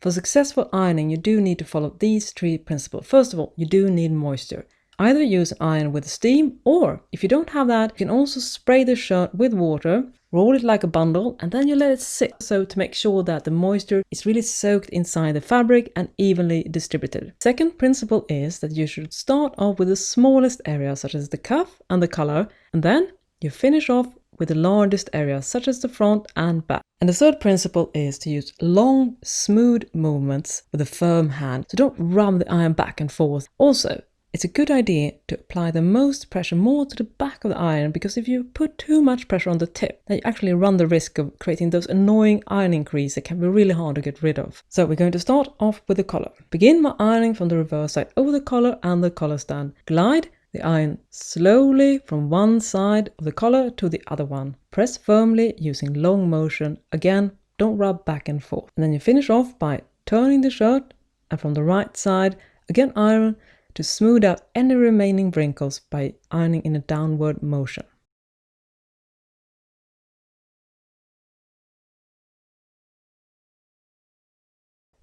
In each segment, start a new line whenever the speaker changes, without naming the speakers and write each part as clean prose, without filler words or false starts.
For successful ironing, you do need to follow these 3 principles. First of all, you do need moisture. Either use iron with steam, or if you don't have that, you can also spray the shirt with water, roll it like a bundle, and then you let it sit, so to make sure that the moisture is really soaked inside the fabric and evenly distributed. Second principle is that you should start off with the smallest area, such as the cuff and the collar, and then you finish off with the largest area, such as the front and back. And the third principle is to use long, smooth movements with a firm hand, so don't rub the iron back and forth. Also, it's a good idea to apply the most pressure more to the back of the iron, because if you put too much pressure on the tip, then you actually run the risk of creating those annoying ironing creases that can be really hard to get rid of. So we're going to start off with the collar. Begin by ironing from the reverse side over the collar and the collar stand. Glide the iron slowly from one side of the collar to the other one. Press firmly using long motion. Again, don't rub back and forth. And then you finish off by turning the shirt, and from the right side, again iron to smooth out any remaining wrinkles by ironing in a downward motion.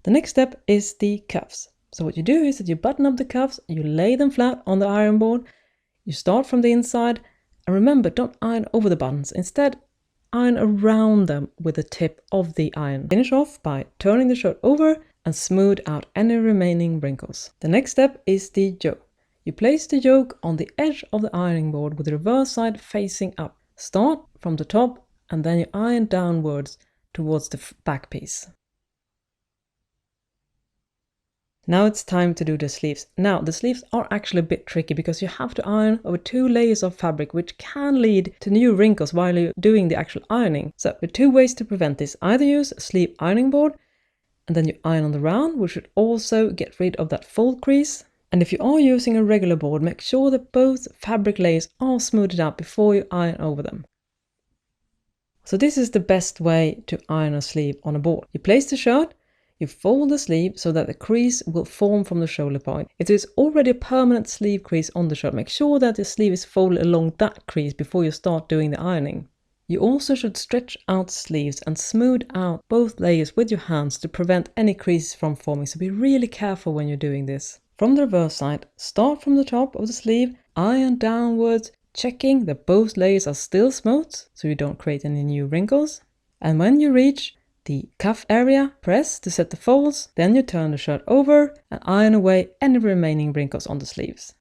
The next step is the cuffs. So what you do is that you button up the cuffs, you lay them flat on the iron board, you start from the inside, and remember, don't iron over the buttons. Instead, iron around them with the tip of the iron. Finish off by turning the shirt over and smooth out any remaining wrinkles. The next step is the yoke. You place the yoke on the edge of the ironing board with the reverse side facing up. Start from the top and then you iron downwards towards the back piece. Now it's time to do the sleeves. Now the sleeves are actually a bit tricky because you have to iron over 2 layers of fabric, which can lead to new wrinkles while you're doing the actual ironing. So there are 2 ways to prevent this. Either use a sleeve ironing board and then you iron on the round, which should also get rid of that fold crease. And if you are using a regular board, make sure that both fabric layers are smoothed out before you iron over them. So this is the best way to iron a sleeve on a board. You place the shirt, you fold the sleeve so that the crease will form from the shoulder point. If there's already a permanent sleeve crease on the shirt, make sure that the sleeve is folded along that crease before you start doing the ironing. You also should stretch out sleeves and smooth out both layers with your hands to prevent any creases from forming, so be really careful when you're doing this. From the reverse side, start from the top of the sleeve, iron downwards, checking that both layers are still smooth so you don't create any new wrinkles. And when you reach the cuff area, press to set the folds, then you turn the shirt over and iron away any remaining wrinkles on the sleeves.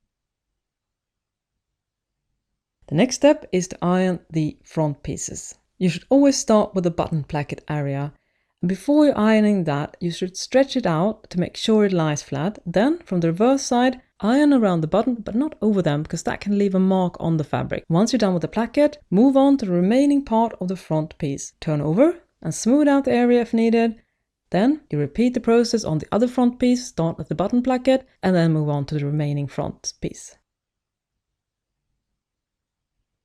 The next step is to iron the front pieces. You should always start with the button placket area. And before you're ironing that, you should stretch it out to make sure it lies flat. Then, from the reverse side, iron around the button, but not over them, because that can leave a mark on the fabric. Once you're done with the placket, move on to the remaining part of the front piece. Turn over and smooth out the area if needed. Then you repeat the process on the other front piece, start at the button placket, and then move on to the remaining front piece.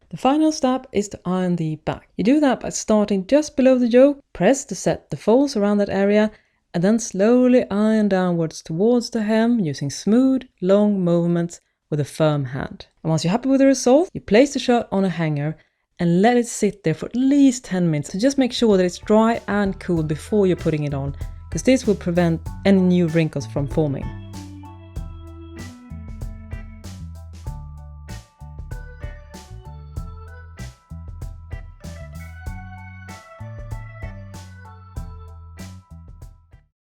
The final step is to iron the back. You do that by starting just below the yoke, press to set the folds around that area, and then slowly iron downwards towards the hem using smooth, long movements with a firm hand. And once you're happy with the result, you place the shirt on a hanger and let it sit there for at least 10 minutes. So just make sure that it's dry and cool before you're putting it on, because this will prevent any new wrinkles from forming.